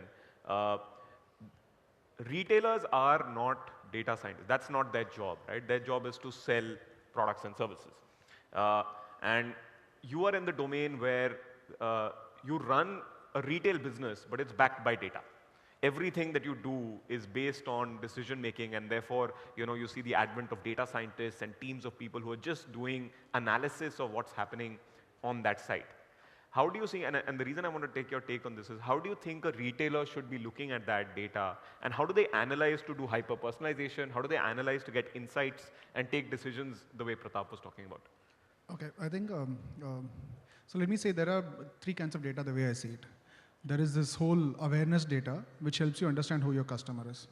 Retailers are not data scientists. That's not their job, right? Their job is to sell products and services. And you are in the domain where you run a retail business, but it's backed by data. Everything that you do is based on decision making, and therefore, you see the advent of data scientists and teams of people who are just doing analysis of what's happening on that site. How do you see, and the reason I want to take your take on this is, how do you think a retailer should be looking at that data, and how do they analyze to do hyper-personalization? How do they analyze to get insights and take decisions the way Pratap was talking about? Okay, I think So let me say there are three kinds of data the way I see it. There is this whole awareness data, which helps you understand who your customer is.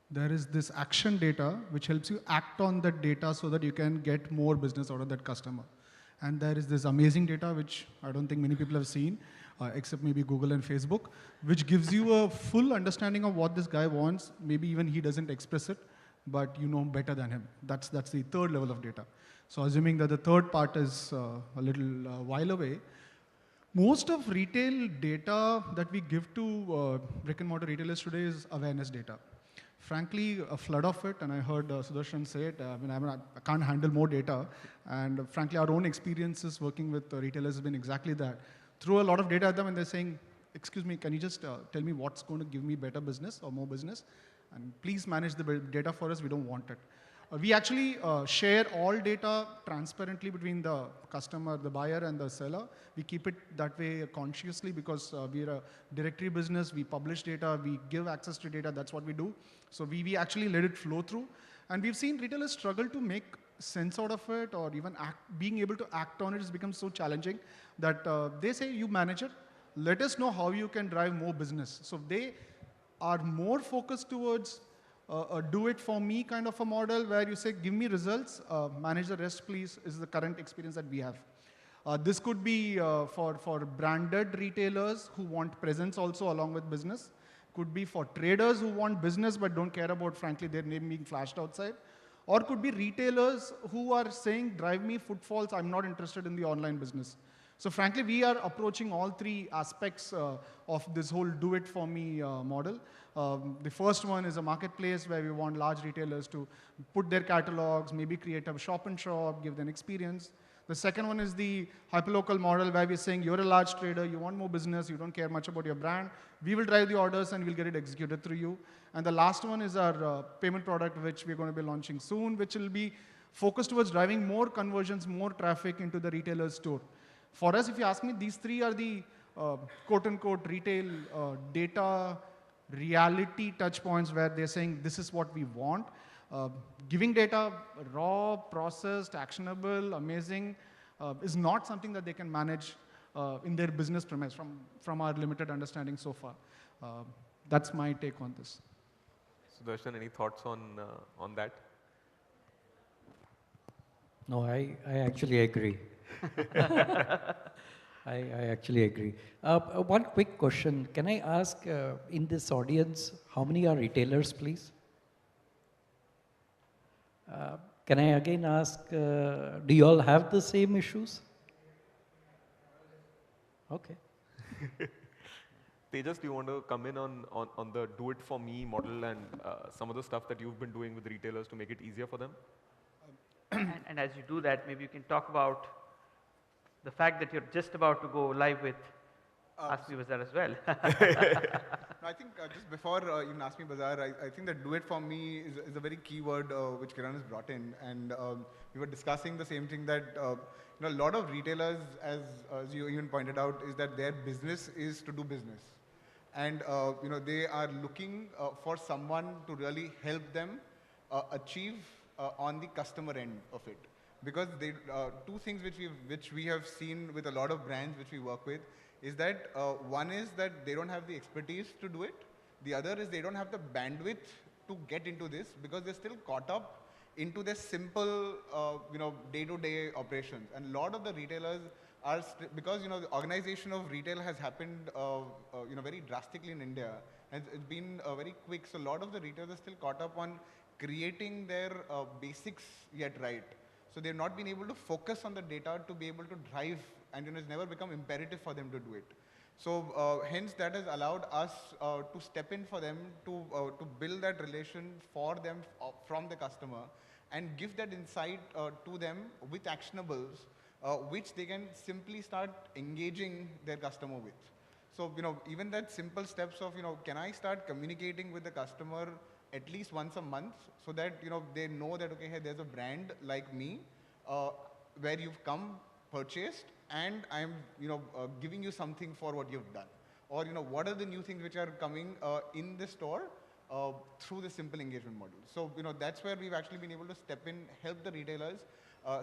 There is this action data, which helps you act on that data so that you can get more business out of that customer. And there is this amazing data, which I don't think many people have seen, except maybe Google and Facebook, which gives you a full understanding of what this guy wants. Maybe even he doesn't express it, but you know better than him. That's the third level of data. So assuming that the third part is a little while away, most of retail data that we give to brick and mortar retailers today is awareness data. Frankly, a flood of it, and I heard Sudarshan say it, I can't handle more data. And frankly, our own experiences working with retailers has been exactly that. Throw a lot of data at them and they're saying, excuse me, can you just tell me what's going to give me better business or more business? And please manage the data for us, we don't want it. We actually share all data transparently between the customer, the buyer, and the seller. We keep it that way consciously because we're a directory business. We publish data. We give access to data. That's what we do. So we actually let it flow through. And we've seen retailers struggle to make sense out of it, or even being able to act on it has become so challenging that they say, you manage it. Let us know how you can drive more business. So they are more focused towards a do-it-for-me kind of a model where you say, give me results, manage the rest, please, is the current experience that we have. This could be for branded retailers who want presence also along with business. Could be for traders who want business but don't care about, frankly, their name being flashed outside. Or could be retailers who are saying, drive me footfalls, I'm not interested in the online business. So frankly, we are approaching all three aspects of this whole do-it-for-me model. The first one is a marketplace where we want large retailers to put their catalogs, maybe create a shop and shop, give them experience. The second one is the hyperlocal model where we're saying you're a large trader, you want more business, you don't care much about your brand. We will drive the orders and we'll get it executed through you. And the last one is our payment product, which we're going to be launching soon, which will be focused towards driving more conversions, more traffic into the retailer's store. For us, if you ask me, these three are the quote-unquote retail data reality touch points where they're saying this is what we want. Giving data raw, processed, actionable, amazing is not something that they can manage in their business premise from our limited understanding so far. That's my take on this. Sudarshan, any thoughts on that? No, I actually agree. I actually agree. One quick question. Can I ask in this audience, how many are retailers, please? Can I again ask, do you all have the same issues? Okay. Tejas, do you want to come in on the do-it-for-me model and some of the stuff that you've been doing with retailers to make it easier for them? And as you do that, maybe you can talk about the fact that you're just about to go live with Ask Me Bazaar as well. I think just before even Ask Me Bazaar, I think that do-it-for-me is a very key word which Kiran has brought in. And we were discussing the same thing that a lot of retailers, as you even pointed out, is that their business is to do business. And they are looking for someone to really help them achieve on the customer end of it. Because they, two things which we have seen with a lot of brands which we work with is that one is that they don't have the expertise to do it. The other is they don't have the bandwidth to get into this because they're still caught up into their simple day-to-day operations. And a lot of the retailers are, because the organization of retail has happened very drastically in India, and it's been very quick. So a lot of the retailers are still caught up on creating their basics yet right. So they've not been able to focus on the data to be able to drive, and it's never become imperative for them to do it. So hence that has allowed us to step in for them to build that relation for them from the customer and give that insight to them with actionables, which they can simply start engaging their customer with. So even that simple steps of can I start communicating with the customer at least once a month so that they know that okay, hey, there's a brand like me where you've come, purchased, and I'm giving you something for what you've done, or what are the new things which are coming in the store through the simple engagement model. So that's where we've actually been able to step in, help the retailers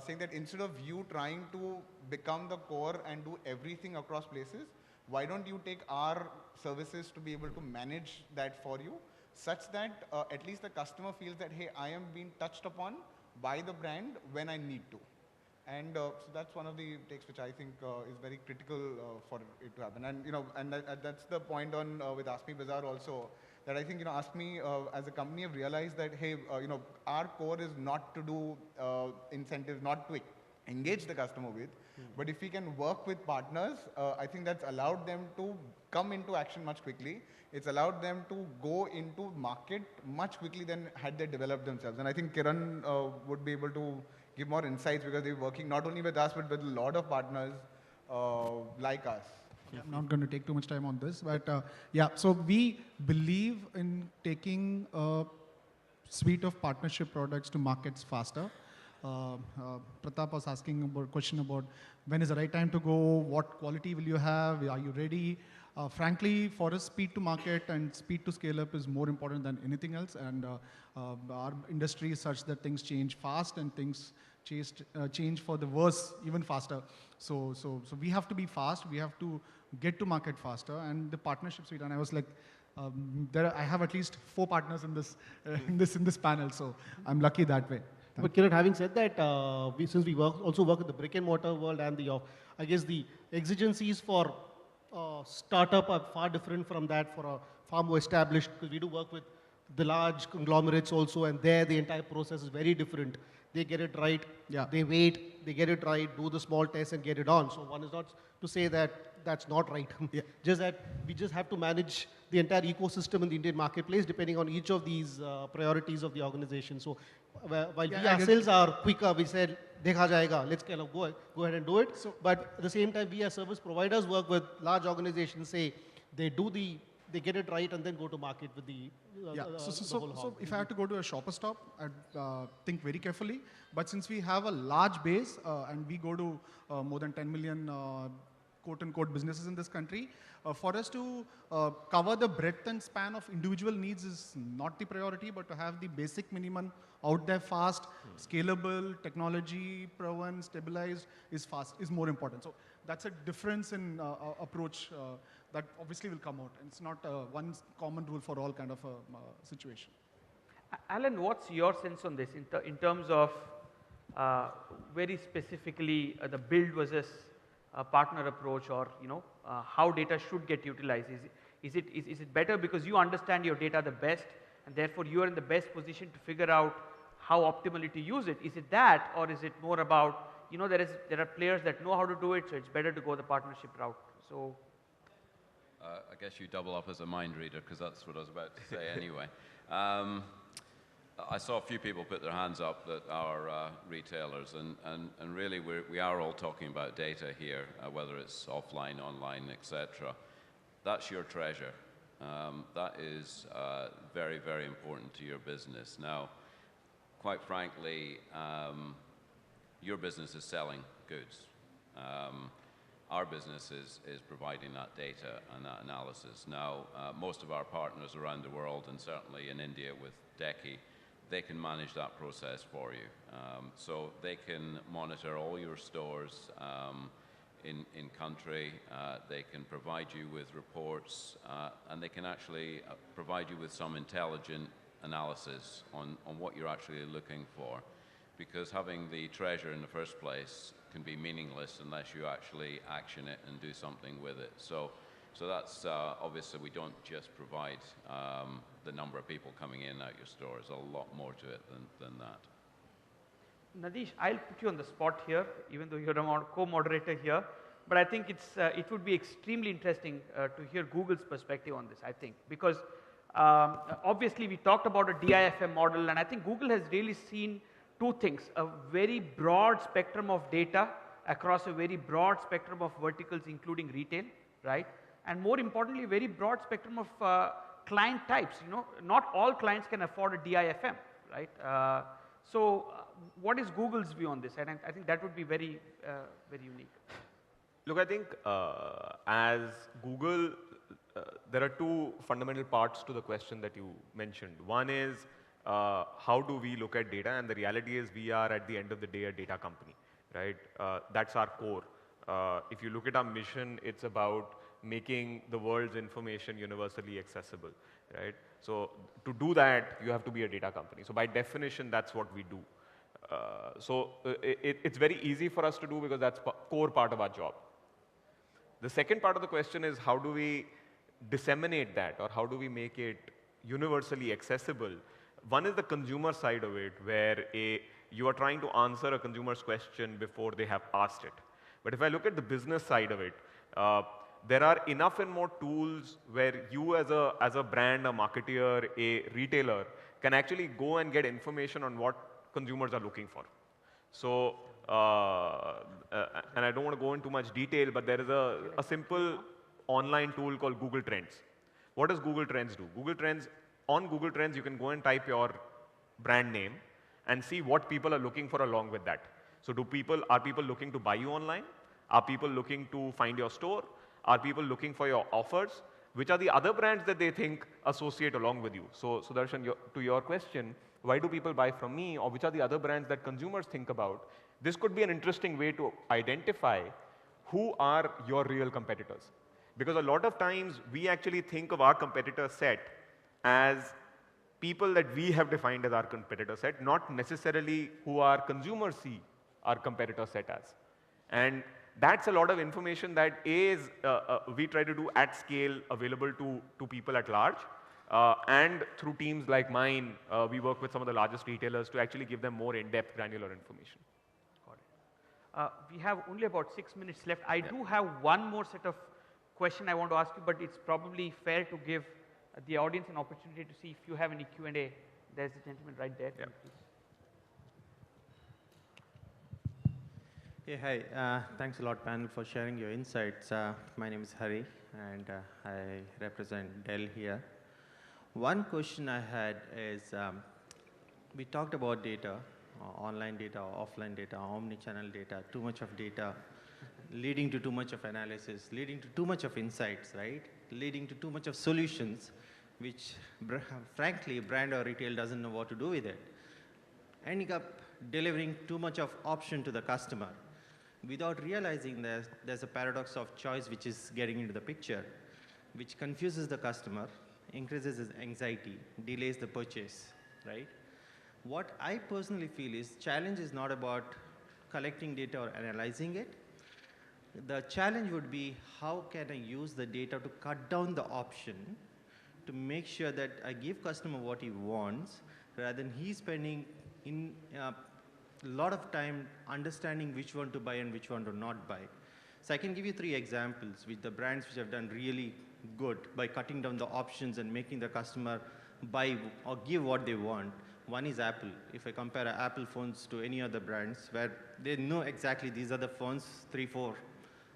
saying that instead of you trying to become the core and do everything across places, why don't you take our services to be able to manage that for you, such that at least the customer feels that, hey, I am being touched upon by the brand when I need to. And so that's one of the takes which I think is very critical for it to happen. And that's the point on with Ask Me Bazaar also, that I think Ask Me as a company have realized that, hey, our core is not to do incentives, not to engage the customer with, but if we can work with partners, I think that's allowed them to come into action much quickly. It's allowed them to go into market much quickly than had they developed themselves. And I think Kiran would be able to give more insights, because they're working not only with us, but with a lot of partners like us. Yeah, I'm not going to take too much time on this, but yeah, so we believe in taking a suite of partnership products to markets faster. Pratap was asking a question about when is the right time to go, what quality will you have, are you ready? Frankly, for us, speed to market and speed to scale up is more important than anything else. And our industry is such that things change fast and things change for the worse even faster. So we have to be fast. We have to get to market faster. And the partnership suite, and I was like, I have at least 4 partners in this panel, so I'm lucky that way. But Kiran, having said that, since we also work in the brick and mortar world, and I guess the exigencies for startup are far different from that for a far more established, because we do work with the large conglomerates also, and there the entire process is very different. They get it right, they wait, they get it right, do the small tests and get it on. So one is not to say that that's not right. Just that we just have to manage the entire ecosystem in the Indian marketplace depending on each of these priorities of the organization. So while we ourselves are quicker, we said, dekha jayega, let's kind of go ahead and do it. So, but at the same time, we as service providers work with large organizations, say they get it right and then go to market with the So if I had to go to a shopper stop, I'd think very carefully. But since we have a large base and we go to more than 10 million quote-unquote businesses in this country, for us to cover the breadth and span of individual needs is not the priority, but to have the basic minimum out there fast, scalable, technology proven, stabilized is more important. So that's a difference in approach that obviously will come out. And it's not one common rule for all kind of a situation. Alan, what's your sense on this in terms of very specifically the build versus partner approach, or how data should get utilized? Is it better because you understand your data the best, and therefore you are in the best position to figure out how optimally to use it? Is it that, or is it more about there are players that know how to do it, so it's better to go the partnership route? So I guess you double up as a mind reader, because that's what I was about to say anyway. I saw a few people put their hands up that are retailers, and really we are all talking about data here, whether it's offline, online, etc. That's your treasure. That is very, very important to your business. Now, quite frankly, your business is selling goods. Our business is providing that data and that analysis. Now, most of our partners around the world, and certainly in India with Deki, they can manage that process for you. So they can monitor all your stores in country. They can provide you with reports, and they can actually provide you with some intelligent analysis on what you're actually looking for. Because having the treasure in the first place can be meaningless unless you actually action it and do something with it. So that's obviously we don't just provide the number of people coming in and out your store. There's a lot more to it than that. Nadish, I'll put you on the spot here, even though you're a co-moderator here. But I think it would be extremely interesting to hear Google's perspective on this, I think. Because obviously we talked about a DIFM model, and I think Google has really seen 2 things: a very broad spectrum of data across a very broad spectrum of verticals, including retail, right? And more importantly, a very broad spectrum of client types. Not all clients can afford a DIFM, right? So what is Google's view on this? And I think that would be very, very unique. Look, I think as Google, there are 2 fundamental parts to the question that you mentioned. One is how do we look at data? And the reality is we are at the end of the day a data company, right? That's our core. If you look at our mission, it's about making the world's information universally accessible, right? So to do that, you have to be a data company. So by definition, that's what we do. It's very easy for us to do because that's core part of our job. The second part of the question is how do we disseminate that, or how do we make it universally accessible? One is the consumer side of it, where you are trying to answer a consumer's question before they have asked it. But if I look at the business side of it, there are enough and more tools where you as a brand, a marketeer, a retailer can actually go and get information on what consumers are looking for. So, and I don't want to go into much detail, but there is a simple online tool called Google Trends. What does Google Trends do? On Google Trends, you can go and type your brand name and see what people are looking for along with that. So are people looking to buy you online? Are people looking to find your store? Are people looking for your offers? Which are the other brands that they think associate along with you? So Sudarshan, to your question, why do people buy from me, or which are the other brands that consumers think about? This could be an interesting way to identify who are your real competitors. Because a lot of times we actually think of our competitor set as people that we have defined as our competitor set, not necessarily who our consumers see our competitor set as. And that's a lot of information that we try to do at scale, available to people at large. And through teams like mine, we work with some of the largest retailers to actually give them more in-depth granular information. Got it. We have only about 6 minutes left. I do have one more set of question I want to ask you, but it's probably fair to give the audience an opportunity to see if you have any Q&A. There's a gentleman right there. Yeah. Hey, hi. Thanks a lot, panel, for sharing your insights. My name is Hari, and I represent Dell here. One question I had is, we talked about data, online data, offline data, omni-channel data, too much of data, leading to too much of analysis, leading to too much of insights, right? Leading to too much of solutions, which frankly, brand or retail doesn't know what to do with it. Ending up delivering too much of option to the customer without realizing there's a paradox of choice which is getting into the picture, which confuses the customer, increases his anxiety, delays the purchase, right? What I personally feel is challenge is not about collecting data or analyzing it. The challenge would be how can I use the data to cut down the option to make sure that I give customer what he wants rather than he spending a lot of time understanding which one to buy and which one to not buy. So I can give you 3 examples with the brands which have done really good by cutting down the options and making the customer buy or give what they want. One is Apple. If I compare Apple phones to any other brands where they know exactly these are the phones, 3, 4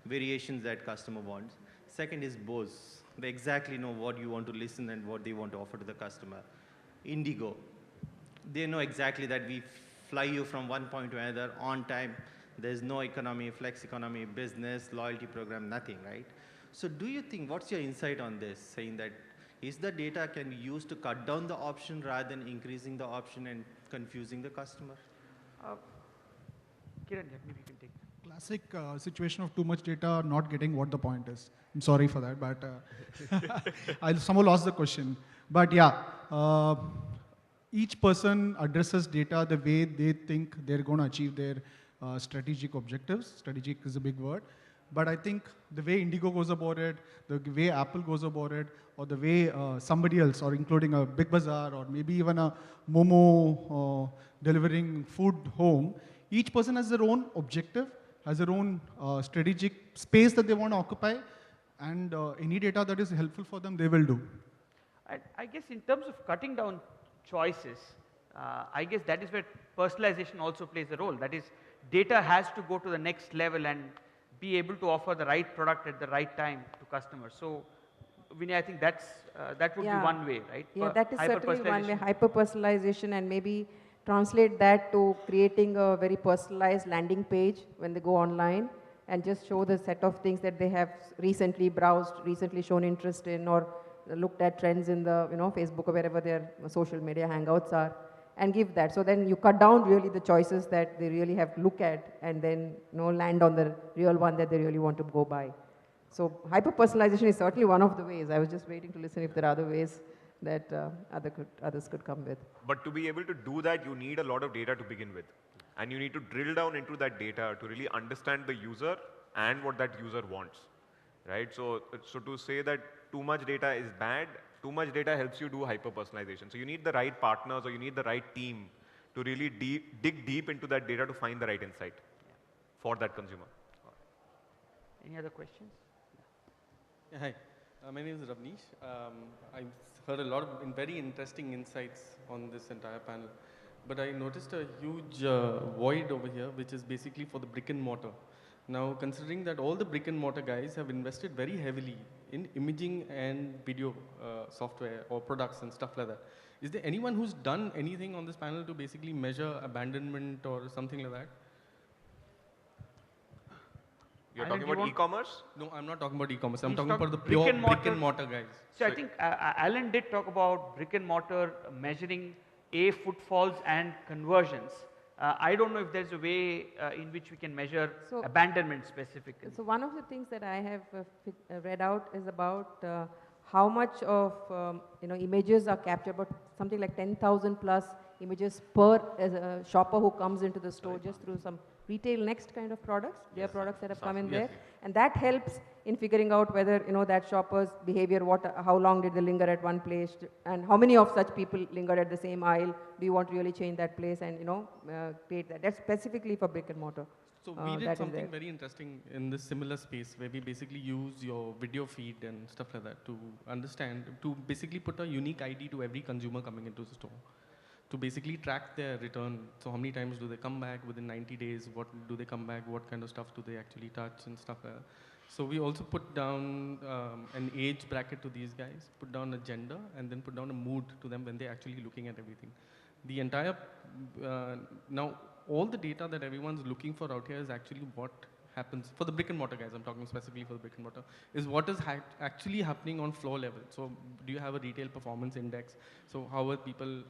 variations that customer wants. Second is Bose. They exactly know what you want to listen and what they want to offer to the customer. Indigo. They know exactly that we fly you from one point to another on time. There's no economy, flex economy, business, loyalty program, nothing, right? So do you think, what's your insight on this, saying that is the data can be used to cut down the option rather than increasing the option and confusing the customer? Kiran, maybe you can take that. Classic situation of too much data, not getting what the point is. I'm sorry for that, but I somehow lost the question. But yeah, each person addresses data the way they think they're going to achieve their strategic objectives. Strategic is a big word. But I think the way Indigo goes about it, the way Apple goes about it, or the way somebody else, or including a Big Bazaar, or maybe even a Momo delivering food home, each person has their own objective, has their own strategic space that they want to occupy, and any data that is helpful for them, they will do. I guess in terms of cutting down choices, I guess that is where personalization also plays a role. That is, data has to go to the next level and be able to offer the right product at the right time to customers. So, Vinay, I think that would be one way, right? Yeah, that is certainly one way, hyper-personalization, and maybe translate that to creating a very personalized landing page when they go online and just show the set of things that they have recently browsed, recently shown interest in, or looked at trends in the, Facebook or wherever their social media hangouts are, and give that. So then you cut down really the choices that they really have to look at, and then, land on the real one that they really want to go by. So hyper-personalization is certainly one of the ways. I was just waiting to listen if there are other ways that others could come with. But to be able to do that, you need a lot of data to begin with. And you need to drill down into that data to really understand the user and what that user wants, right? So to say that too much data is bad, too much data helps you do hyper-personalization. So you need the right partners or you need the right team to really dig deep into that data to find the right insight for that consumer. Any other questions? Yeah, hi. My name is Ravneesh. I've heard a lot of very interesting insights on this entire panel. But I noticed a huge void over here, which is basically for the brick and mortar. Now, considering that all the brick and mortar guys have invested very heavily in imaging and video software or products and stuff like that, is there anyone who's done anything on this panel to basically measure abandonment or something like that? You're talking about e-commerce? No, I'm not talking about e-commerce. I'm talking about the pure brick and mortar guys. So I think Alan did talk about brick and mortar measuring footfalls and conversions. I don't know if there's a way in which we can measure abandonment specifically. So one of the things that I have read out is about how much of images are captured, about something like 10,000 plus images per shopper who comes into the store just through some retail next kind of products. There are products that have come in there, and that helps in figuring out whether that shopper's behavior, how long did they linger at one place, and how many of such people lingered at the same aisle. Do you want to really change that place and create that? That's specifically for brick and mortar. So we did something very interesting in this similar space where we basically use your video feed and stuff like that to understand, to basically put a unique ID to every consumer coming into the store, to basically track their return. So how many times do they come back within 90 days? What do they come back? What kind of stuff do they actually touch and stuff like that? So we also put down an age bracket to these guys, put down a gender, and then put down a mood to them when they're actually looking at everything. The entire, now all the data that everyone's looking for out here is actually what happens, for the brick and mortar guys, I'm talking specifically for the brick and mortar, is what is actually happening on floor level. So do you have a retail performance index? So how are people,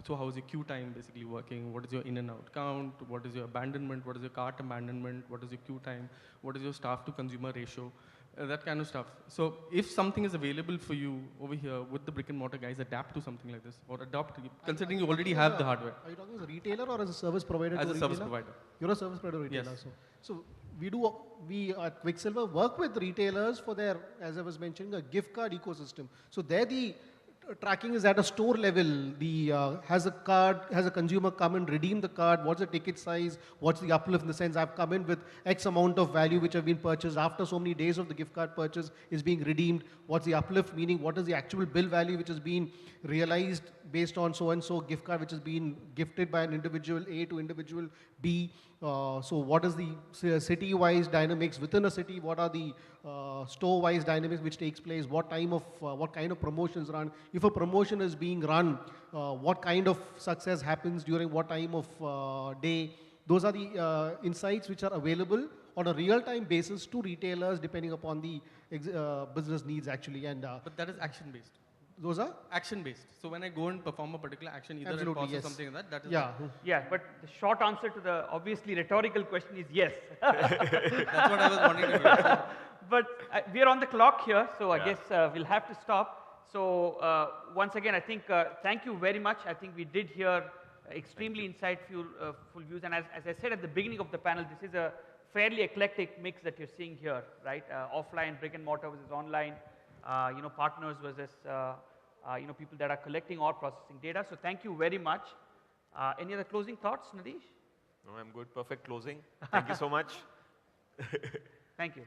so how is your queue time basically working? What is your in and out count? What is your abandonment? What is your cart abandonment? What is your queue time? What is your staff to consumer ratio? That kind of stuff. So if something is available for you over here, would the brick and mortar guys adapt to something like this or adopt, considering you already have the hardware? Are you talking as a retailer or as a service provider? As a service provider. You're a service provider retailer. Yes. So we at Quicksilver work with retailers for their, as I was mentioning, a gift card ecosystem. So there the tracking is at a store level. The has a consumer come and redeem the card, what's the ticket size, what's the uplift, in the sense I've come in with X amount of value which have been purchased after so many days of the gift card purchase is being redeemed. What's the uplift, meaning what is the actual bill value which has been realized based on so and so gift card which has been gifted by an individual A to individual B. So what is the city-wise dynamics within a city? What are the store-wise dynamics which takes place? What time of, what kind of promotions run? If a promotion is being run, what kind of success happens during what time of day? Those are the insights which are available on a real-time basis to retailers depending upon the business needs actually. And but that is action-based. Those are? Action-based. So when I go and perform a particular action, either Absolutely, I process yes. something like that is Yeah, but the short answer to the obviously rhetorical question is yes. That's what I was wanting to hear. But we are on the clock here, so I guess we'll have to stop. So once again, I think thank you very much. I think we did hear extremely insightful views. And as I said at the beginning of the panel, this is a fairly eclectic mix that you're seeing here, right? Offline, brick and mortar versus online. Partners versus people that are collecting or processing data. So thank you very much. Any other closing thoughts, Nadish? No, I'm good. Perfect closing. Thank you so much. Thank you.